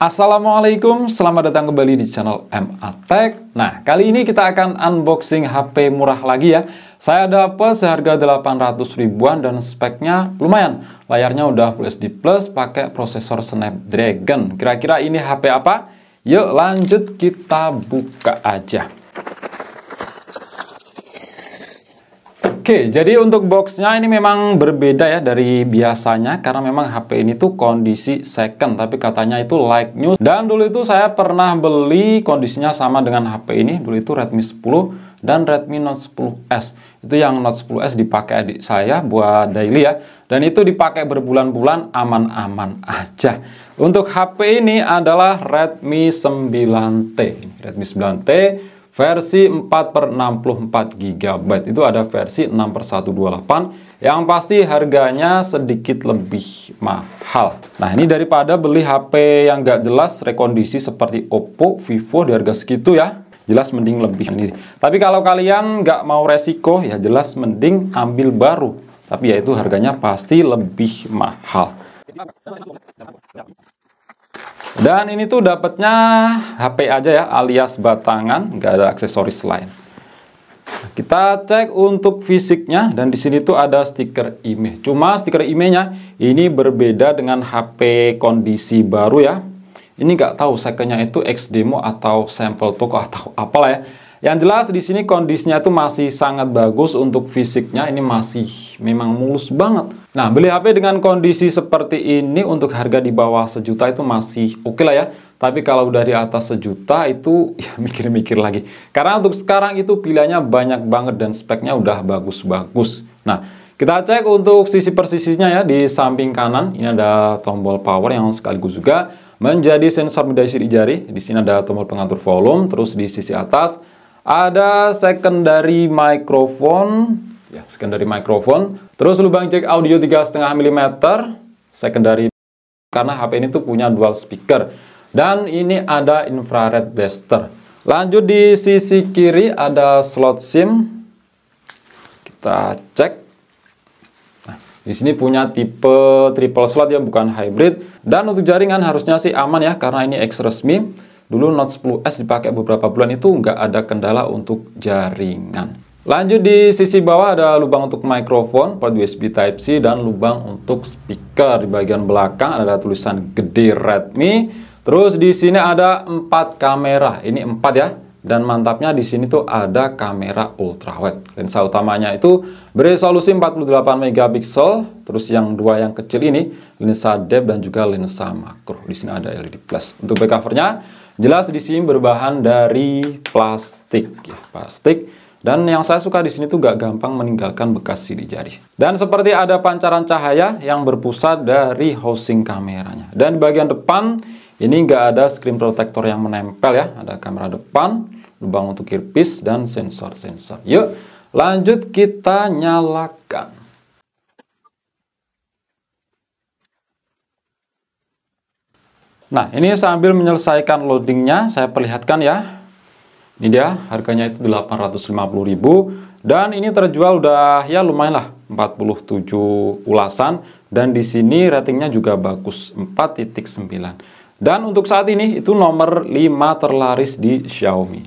Assalamualaikum, selamat datang kembali di channel MA Tech. Nah, kali ini kita akan unboxing HP murah lagi ya. Saya dapat seharga 800 ribuan dan speknya lumayan. Layarnya udah Full HD Plus, pakai prosesor Snapdragon. Kira-kira ini HP apa? Yuk lanjut kita buka aja. Oke, jadi untuk boxnya ini memang berbeda ya dari biasanya karena memang HP ini tuh kondisi second, tapi katanya itu like new. Dan dulu itu saya pernah beli kondisinya sama dengan HP ini, dulu itu Redmi 10 dan Redmi Note 10S. Itu yang Note 10S dipakai adik saya buat daily ya, dan itu dipakai berbulan-bulan aman-aman aja. Untuk HP ini adalah Redmi 9T. Redmi 9T versi 4/64 GB, itu ada versi 6/128, yang pasti harganya sedikit lebih mahal. Nah, ini daripada beli HP yang gak jelas rekondisi seperti Oppo, Vivo di harga segitu ya, jelas mending lebih ini. Tapi kalau kalian gak mau resiko ya jelas mending ambil baru, tapi ya itu harganya pasti lebih mahal. Dan ini tuh dapatnya HP aja ya, alias batangan, nggak ada aksesoris lain. Kita cek untuk fisiknya, dan di sini tuh ada stiker IMEI. Cuma stiker IMEI-nya ini berbeda dengan HP kondisi baru ya. Ini nggak tahu secondnya itu X demo atau sampel toko atau apalah ya. Yang jelas di sini kondisinya itu masih sangat bagus. Untuk fisiknya ini masih memang mulus banget. Nah, beli HP dengan kondisi seperti ini untuk harga di bawah sejuta itu masih oke lah ya. Tapi kalau udah di atas sejuta itu ya mikir-mikir lagi. Karena untuk sekarang itu pilihannya banyak banget dan speknya udah bagus-bagus. Nah, kita cek untuk sisi persisinya ya. Di samping kanan ini ada tombol power yang sekaligus juga menjadi sensor media sidik jari. Di sini ada tombol pengatur volume. Terus di sisi atas ada secondary microphone, ya secondary microphone. Terus lubang jack audio 3,5 mm, secondary karena HP ini tuh punya dual speaker. Dan ini ada infrared blaster. Lanjut di sisi kiri ada slot SIM. Kita cek. Nah, di sini punya tipe triple slot ya, bukan hybrid. Dan untuk jaringan harusnya sih aman ya, karena ini X resmi. Dulu Note 10S dipakai beberapa bulan itu nggak ada kendala untuk jaringan. Lanjut di sisi bawah ada lubang untuk mikrofon, port USB Type-C, dan lubang untuk speaker. Di bagian belakang ada tulisan gede Redmi. Terus di sini ada 4 kamera. Ini 4 ya. Dan mantapnya di sini tuh ada kamera ultrawide. Lensa utamanya itu beresolusi 48 megapiksel. Terus yang dua yang kecil ini lensa depth dan juga lensa makro. Di sini ada LED plus. Untuk back covernya jelas di sini berbahan dari plastik ya, plastik. Dan yang saya suka di sini tuh gak gampang meninggalkan bekas sidik jari. Dan seperti ada pancaran cahaya yang berpusat dari housing kameranya. Dan di bagian depan ini nggak ada screen protector yang menempel ya. Ada kamera depan, lubang untuk earpiece, dan sensor-sensor. Yuk, lanjut kita nyalakan. Nah, ini sambil menyelesaikan loadingnya, saya perlihatkan ya. Ini dia, harganya itu 850.000. Dan ini terjual udah ya lumayan lah, 47 ulasan. Dan di sini ratingnya juga bagus, 4.9. Dan untuk saat ini itu nomor 5 terlaris di Xiaomi.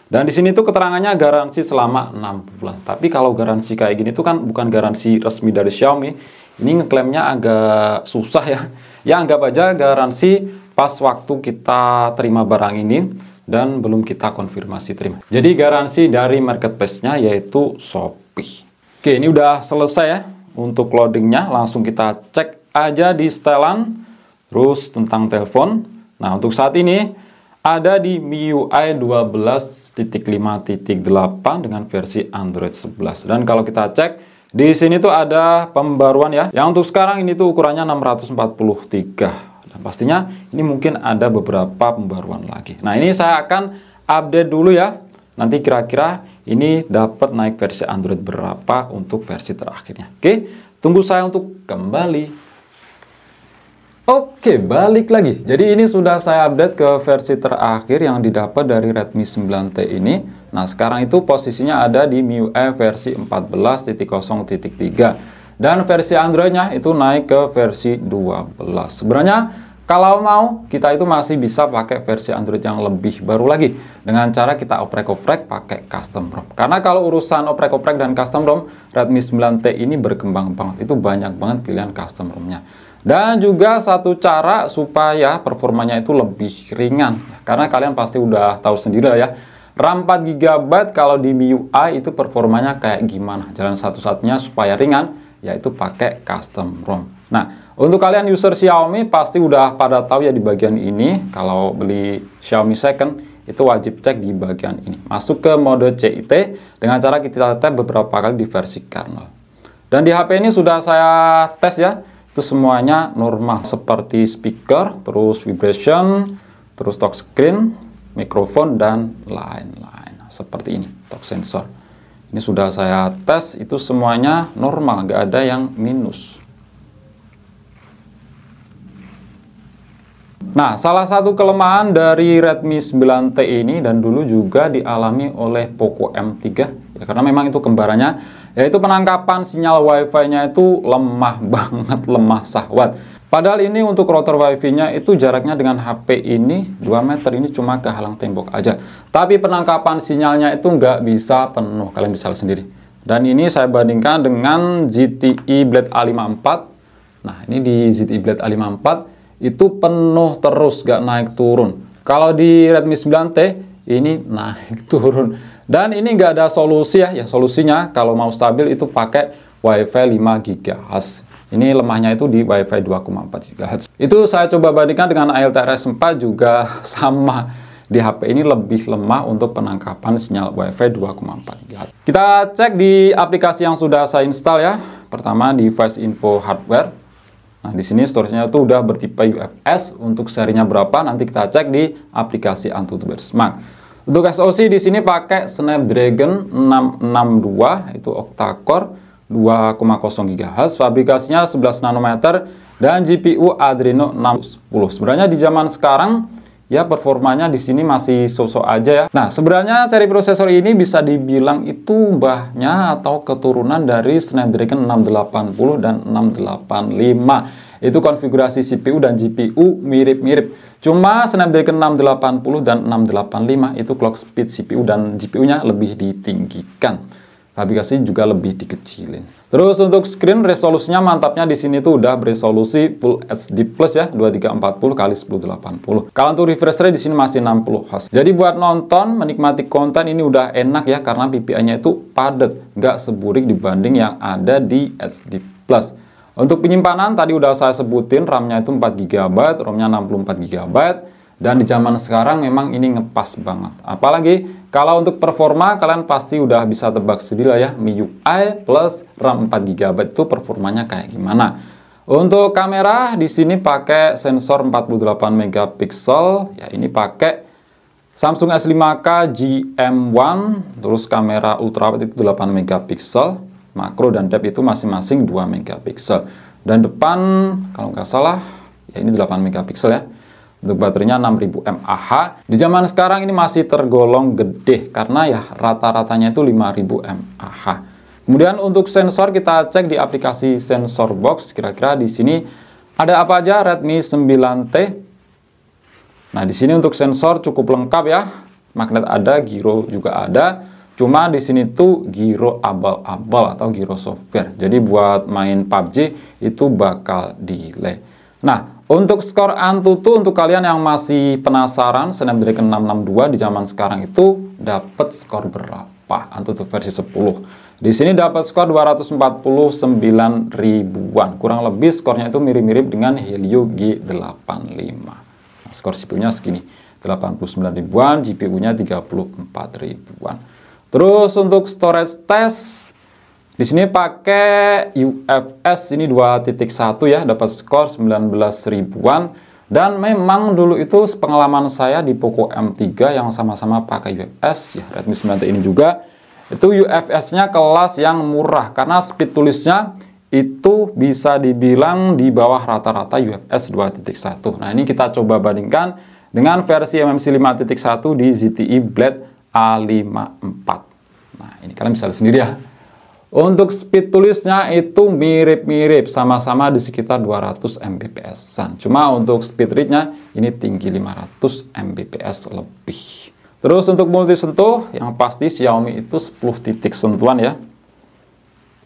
Dan di sini tuh keterangannya garansi selama 6 bulan. Tapi kalau garansi kayak gini tuh kan bukan garansi resmi dari Xiaomi. Ini ngeklaimnya agak susah ya. Ya anggap aja garansi pas waktu kita terima barang ini dan belum kita konfirmasi terima. Jadi garansi dari marketplace-nya yaitu Shopee. Oke, ini udah selesai ya untuk loadingnya. Langsung kita cek aja di setelan. Terus tentang telepon. Nah, untuk saat ini ada di MIUI 12.5.8 dengan versi Android 11. Dan kalau kita cek di sini tuh ada pembaruan ya. Yang untuk sekarang ini tuh ukurannya 643. Dan pastinya ini mungkin ada beberapa pembaruan lagi. Nah, ini saya akan update dulu ya. Nanti kira-kira ini dapat naik versi Android berapa untuk versi terakhirnya. Oke, tunggu saya untuk kembali. Oke, balik lagi. Jadi ini sudah saya update ke versi terakhir yang didapat dari Redmi 9T ini. Nah, sekarang itu posisinya ada di MIUI versi 14.0.3. Dan versi Androidnya itu naik ke versi 12. Sebenarnya Kalau mau, kita itu masih bisa pakai versi Android yang lebih baru lagi dengan cara kita oprek-oprek pakai custom ROM. Karena kalau urusan oprek-oprek dan custom ROM, Redmi 9T ini berkembang banget. Itu banyak banget pilihan custom ROM-nya. Dan juga satu cara supaya performanya itu lebih ringan. Karena kalian pasti udah tahu sendiri lah ya, RAM 4 GB kalau di MIUI itu performanya kayak gimana. Jalan satu-satunya supaya ringan, yaitu pakai custom ROM. Nah, untuk kalian user Xiaomi pasti udah pada tahu ya di bagian ini. Kalau beli Xiaomi second itu wajib cek di bagian ini. Masuk ke mode CIT dengan cara kita tap beberapa kali di versi kernel. Dan di HP ini sudah saya tes ya. Itu semuanya normal seperti speaker, terus vibration, terus touch screen, mikrofon dan lain-lain. Seperti ini, touch sensor. Ini sudah saya tes, itu semuanya normal, nggak ada yang minus. Nah, salah satu kelemahan dari Redmi 9T ini dan dulu juga dialami oleh Poco M3 ya, karena memang itu kembarannya, yaitu penangkapan sinyal Wi-Fi-nya itu lemah banget, lemah sahwat. Padahal ini untuk router Wi-Fi-nya itu jaraknya dengan HP ini 2 meter, ini cuma kehalang tembok aja. Tapi penangkapan sinyalnya itu nggak bisa penuh, kalian bisa lihat sendiri. Dan ini saya bandingkan dengan ZTE Blade A54. Nah, ini di ZTE Blade A54 itu penuh terus, gak naik turun. Kalau di Redmi 9T ini naik turun. Dan ini nggak ada solusi ya. Ya solusinya kalau mau stabil itu pakai Wi-Fi 5 GHz. Ini lemahnya itu di Wi-Fi 2,4 GHz. Itu saya coba bandingkan dengan ALTRS 4 juga sama. Di HP ini lebih lemah untuk penangkapan sinyal Wi-Fi 2,4 GHz. Kita cek di aplikasi yang sudah saya install ya. Pertama device info hardware. Nah, di sini storage-nya itu udah bertipe UFS. Untuk serinya berapa nanti kita cek di aplikasi AnTuTu Benchmark. Untuk SoC di sini pakai Snapdragon 662 itu octa-core 2,0 GHz, fabrikasinya 11 nanometer dan GPU Adreno 610. Sebenarnya di zaman sekarang ya performanya di sini masih so-so aja ya. Nah, sebenarnya seri prosesor ini bisa dibilang itu mbahnya atau keturunan dari Snapdragon 680 dan 685. Itu konfigurasi CPU dan GPU mirip-mirip. Cuma Snapdragon 680 dan 685 itu clock speed CPU dan GPU-nya lebih ditinggikan. Fabrikasi juga lebih dikecilin. Terus untuk screen resolusinya mantapnya di sini tuh udah beresolusi Full HD Plus ya, 2340 x 1080. Kalau untuk refresh rate di sini masih 60 Hz. Jadi buat nonton, menikmati konten ini udah enak ya karena PPI-nya itu padat, nggak seburik dibanding yang ada di HD Plus. Untuk penyimpanan tadi udah saya sebutin, RAM-nya itu 4 GB, ROM-nya 64 GB. Dan di zaman sekarang memang ini ngepas banget. Apalagi kalau untuk performa kalian pasti udah bisa tebak sendiri lah ya, MIUI plus RAM 4 GB itu performanya kayak gimana. Untuk kamera di sini pakai sensor 48 megapiksel, ya ini pakai Samsung S5K GM1, terus kamera ultrawide itu 8 megapiksel, makro dan depth itu masing-masing 2 megapiksel. Dan depan kalau nggak salah ya ini 8 megapiksel ya. Untuk baterainya 6000 mAh. Di zaman sekarang ini masih tergolong gede karena ya rata-ratanya itu 5000 mAh. Kemudian untuk sensor kita cek di aplikasi sensor box. Kira-kira di sini ada apa aja Redmi 9T. Nah, di sini untuk sensor cukup lengkap ya. Magnet ada, gyro juga ada. Cuma di sini tuh gyro abal-abal atau gyro software. Jadi buat main PUBG itu bakal delay. Nah, untuk skor AnTuTu untuk kalian yang masih penasaran Snapdragon 662 di zaman sekarang itu dapat skor berapa? AnTuTu versi 10. Di sini dapat skor 249 ribuan. Kurang lebih skornya itu mirip-mirip dengan Helio G85. Nah, skor CPU-nya segini, 89 ribuan, GPU-nya 34 ribuan. Terus untuk storage test di sini pakai UFS ini 2.1 ya, dapat skor 19 ribuan. Dan memang dulu itu pengalaman saya di Poco M3 yang sama-sama pakai UFS ya, Redmi 9T ini juga. Itu UFS-nya kelas yang murah karena speed tulisnya itu bisa dibilang di bawah rata-rata UFS 2.1. Nah, ini kita coba bandingkan dengan versi MMC 5.1 di ZTE Blade A54. Nah, ini kalian bisa lihat sendiri ya. Untuk speed tulisnya itu mirip-mirip, sama-sama di sekitar 200 Mbps-an. Cuma untuk speed read-nya ini tinggi 500 Mbps lebih. Terus untuk multi sentuh, yang pasti Xiaomi itu 10 titik sentuhan ya.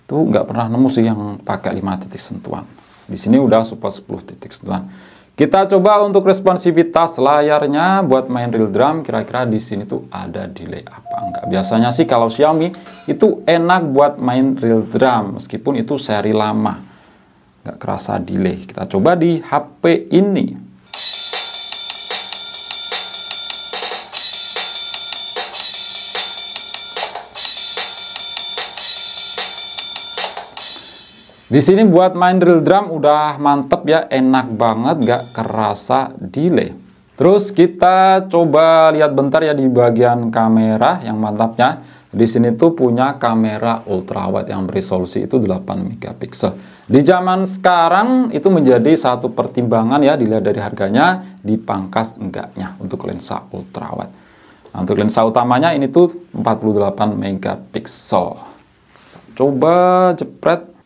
Itu nggak pernah nemu sih yang pakai 5 titik sentuhan. Di sini udah support 10 titik sentuhan. Kita coba untuk responsivitas layarnya buat main real drum, kira-kira di sini tuh ada delay apa enggak. Biasanya sih kalau Xiaomi itu enak buat main real drum, meskipun itu seri lama. Nggak kerasa delay. Kita coba di HP ini. Di sini buat main real drum udah mantep ya, enak banget, gak kerasa delay. Terus kita coba lihat bentar ya di bagian kamera yang mantapnya. Di sini tuh punya kamera ultrawide yang beresolusi itu 8 megapiksel. Di zaman sekarang itu menjadi satu pertimbangan ya, dilihat dari harganya, dipangkas enggaknya untuk lensa ultrawide. Nah, untuk lensa utamanya ini tuh 48 megapiksel. Coba jepret.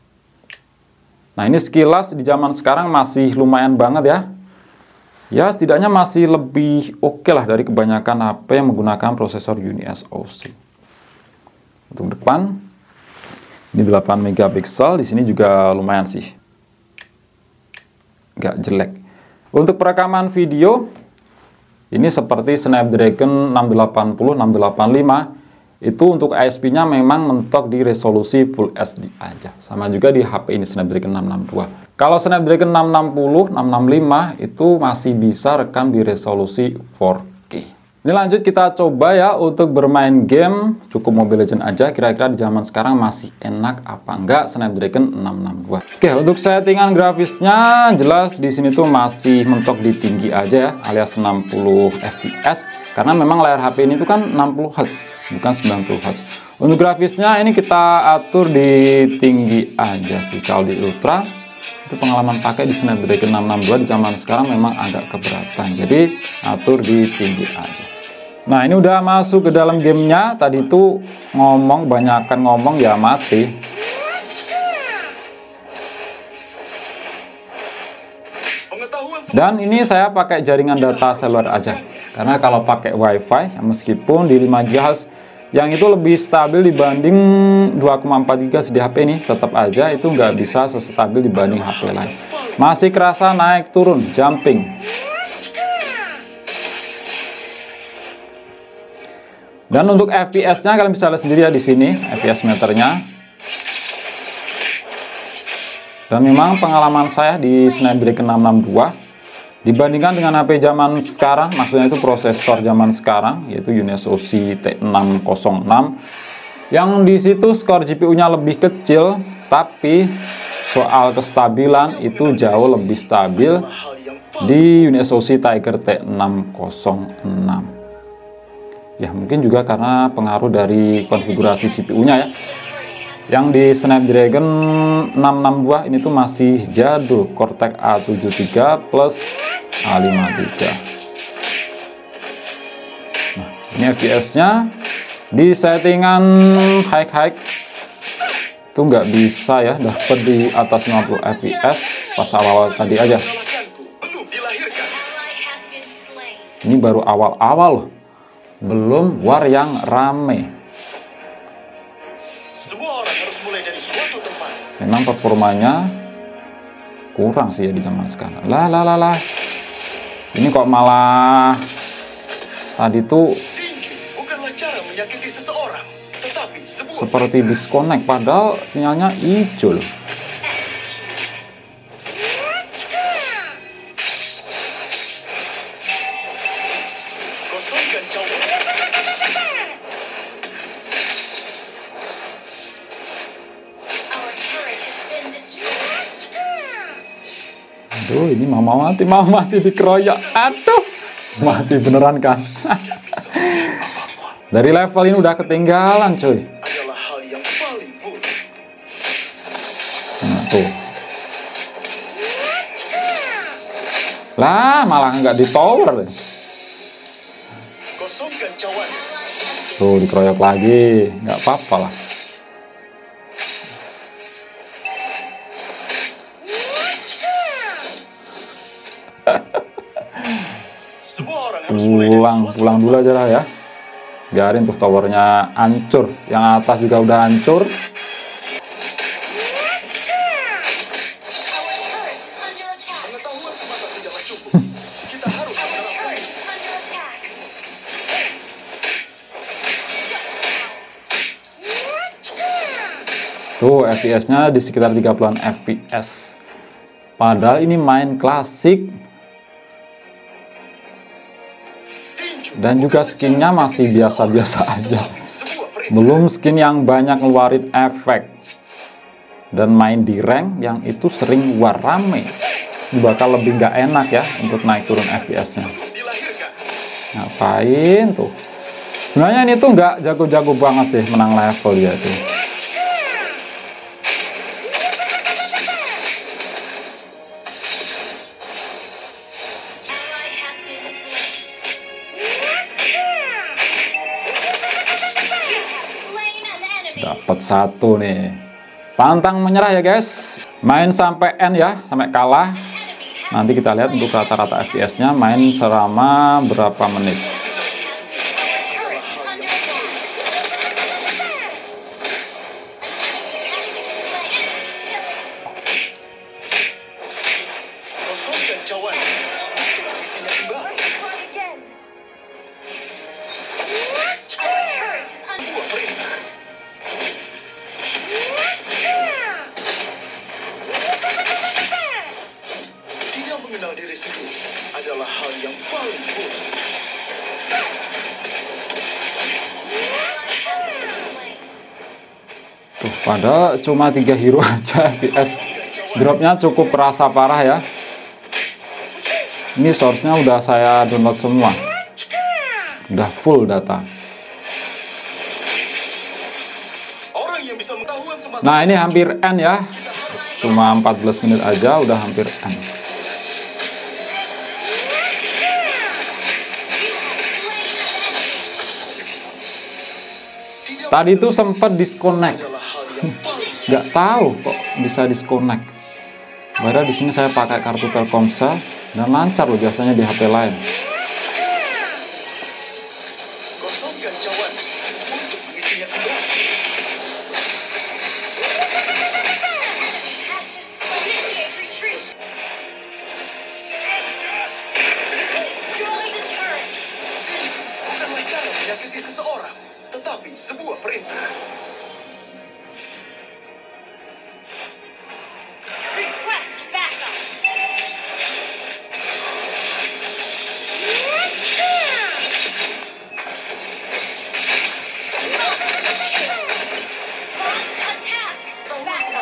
Nah, ini sekilas di zaman sekarang masih lumayan banget ya. Ya, setidaknya masih lebih oke lah dari kebanyakan HP yang menggunakan prosesor Unisoc. Untuk depan, ini 8 megapiksel, di sini juga lumayan sih. Nggak jelek. Untuk perekaman video, ini seperti Snapdragon 680, 685. Itu untuk ISP-nya memang mentok di resolusi Full HD aja. Sama juga di HP ini Snapdragon 662. Kalau Snapdragon 660, 665 itu masih bisa rekam di resolusi 4K. Ini lanjut kita coba ya untuk bermain game. Cukup Mobile Legends aja. Kira-kira di zaman sekarang masih enak apa enggak Snapdragon 662. Oke, untuk settingan grafisnya jelas di sini tuh masih mentok di tinggi aja ya, alias 60 fps. Karena memang layar HP ini tuh kan 60 Hz, bukan 90 Hz. Untuk grafisnya ini kita atur di tinggi aja sih. Kalau di ultra, itu pengalaman pakai di Snapdragon 662 di zaman sekarang memang agak keberatan. Jadi atur di tinggi aja. Nah, ini udah masuk ke dalam gamenya. Tadi tuh banyakkan ngomong ya mati. Dan ini saya pakai jaringan data seluler aja. Karena kalau pakai WiFi, meskipun di 5 GHz, yang itu lebih stabil dibanding 2,4 GHz di HP ini, tetap aja itu nggak bisa sestabil dibanding HP lain. Masih kerasa naik turun, jumping. Dan untuk FPS-nya kalian bisa lihat sendiri ya di sini, FPS meternya. Dan memang pengalaman saya di Snapdragon 662 dibandingkan dengan HP zaman sekarang, maksudnya itu prosesor zaman sekarang, yaitu Unisoc T606, yang di situ skor GPU-nya lebih kecil, tapi soal kestabilan itu jauh lebih stabil di Unisoc Tiger T606. Ya, mungkin juga karena pengaruh dari konfigurasi CPU-nya ya. Yang di Snapdragon 662 ini tuh masih jadul, Cortex A73 plus A53. Nah, ini FPS-nya di settingan high itu nggak bisa ya dapat di atas 50 fps pas awal-awal tadi aja. Ini baru awal-awal loh, belum war yang rame. Memang performanya kurang sih ya di zaman sekarang. Lah. Ini kok malah tadi tuh seperti disconnect, padahal sinyalnya hijau loh. Aduh, ini mau mati dikeroyok. Aduh, mati beneran kan. Dari level ini udah ketinggalan cuy. Nah, tuh. Lah, malah nggak di tower deh. Tuh, dikeroyok lagi. Nggak apa-apa lah. Pulang dulu aja lah ya. Biarin tuh towernya hancur. Yang atas juga udah hancur. Tuh FPS-nya di sekitar 30-an FPS. Padahal ini main klasik. Dan juga skinnya masih biasa-biasa aja. Belum skin yang banyak ngeluarin efek. Dan main di rank yang itu sering war rame. Ini bakal lebih nggak enak ya untuk naik turun FPS-nya. Ngapain tuh? Sebenarnya ini tuh nggak jago-jago banget sih menang level ya tuh. Dapat satu nih. Pantang menyerah ya guys. Main sampai end ya, sampai kalah. Nanti kita lihat untuk rata-rata FPS-nya main selama berapa menit. Mengenal diri sendiri adalah hal yang paling buruk. Tuh, padahal cuma 3 hero aja FPS. Dropnya cukup perasa parah ya. Ini source-nya udah saya download semua. Udah full data. Nah, ini hampir end ya. Cuma 14 menit aja udah hampir end. Tadi itu sempat disconnect, nggak tahu kok bisa disconnect. Padahal di sini saya pakai kartu Telkomsel dan lancar loh biasanya di HP lain. Bukanlah cara menyakiti seseorang, tetapi sebuah perintah. Request backup.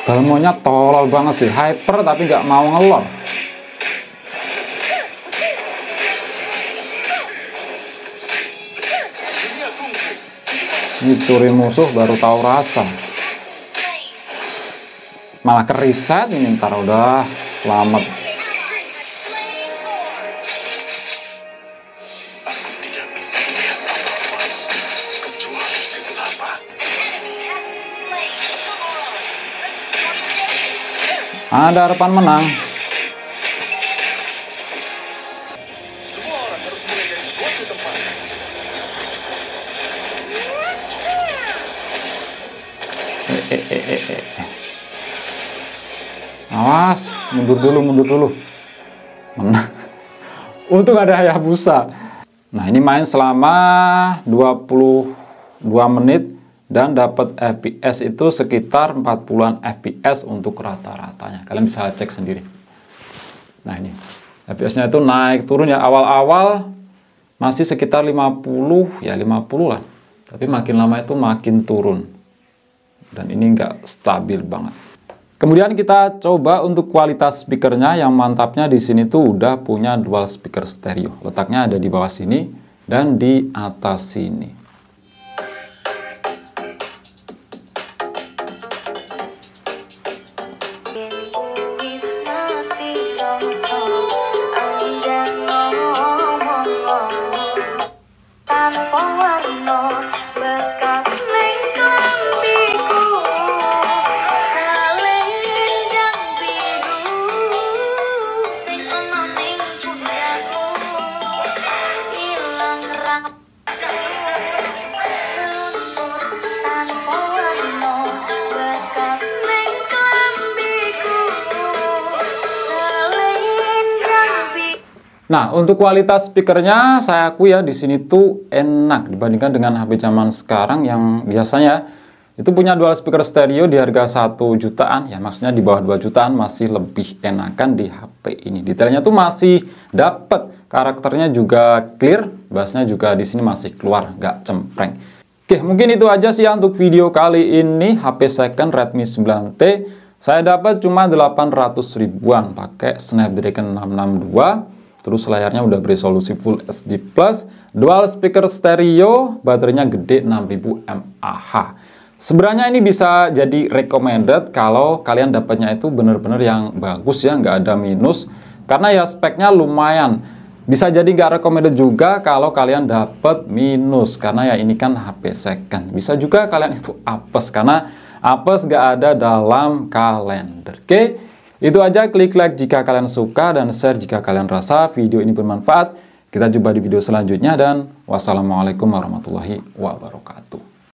Balmonya tolol banget sih, hyper tapi nggak mau ngelor. Ini curi musuh baru tahu rasa. Malah keriset ini, ntar udah selamat. Ada harapan menang. Semua orang harus mulai dari suatu tempat. Awas, mundur dulu. Menang. Untung ada Hayabusa. Nah, ini main selama 22 menit dan dapat FPS itu sekitar 40-an FPS untuk rata-ratanya. Kalian bisa cek sendiri. Nah, ini FPS-nya itu naik turun ya, awal-awal masih sekitar 50 ya, 50 lah. Tapi makin lama itu makin turun. Dan ini enggak stabil banget. Kemudian kita coba untuk kualitas speakernya. Yang mantapnya di sini tuh udah punya dual speaker stereo. Letaknya ada di bawah sini dan di atas sini. Nah, untuk kualitas speakernya saya akui ya di sini tuh enak dibandingkan dengan HP zaman sekarang yang biasanya itu punya dual speaker stereo di harga 1 jutaan ya, maksudnya di bawah 2 jutaan masih lebih enakan di HP ini. Detailnya tuh masih dapet, karakternya juga clear, bassnya juga di sini masih keluar, nggak cempreng. Oke, mungkin itu aja sih ya untuk video kali ini HP second Redmi 9T. Saya dapat cuma 800 ribuan pakai Snapdragon 662. Terus layarnya udah beresolusi Full HD+, dual speaker stereo, baterainya gede 6000 mAh. Sebenarnya ini bisa jadi recommended kalau kalian dapatnya itu bener-bener yang bagus ya, nggak ada minus. Karena ya speknya lumayan. Bisa jadi nggak recommended juga kalau kalian dapat minus, karena ya ini kan HP second. Bisa juga kalian itu apes, karena apes nggak ada dalam kalender. Oke? Itu aja, klik like jika kalian suka dan share jika kalian rasa video ini bermanfaat. Kita jumpa di video selanjutnya dan wassalamualaikum warahmatullahi wabarakatuh.